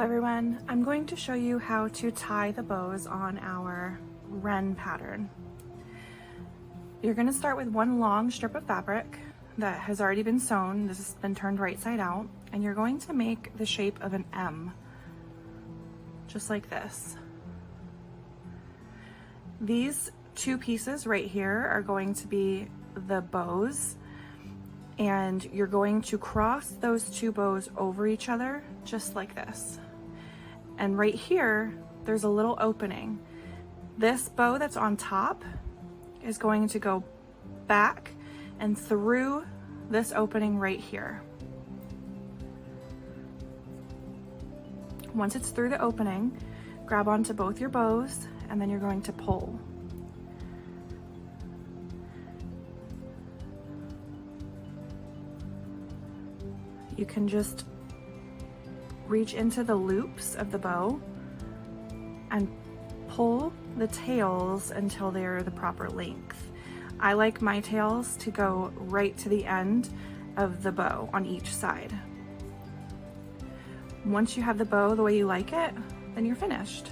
everyone, I'm going to show you how to tie the bows on our Wren pattern. You're going to start with one long strip of fabric that has already been sewn. This has been turned right side out, and you're going to make the shape of an M, just like this. These two pieces right here are going to be the bows, and you're going to cross those two bows over each other just like this. And right here there's a little opening. This bow that's on top is going to go back and through this opening right here. Once it's through the opening, grab onto both your bows and then you're going to pull. You can just reach into the loops of the bow and pull the tails until they're the proper length. I like my tails to go right to the end of the bow on each side. Once you have the bow the way you like it, then you're finished.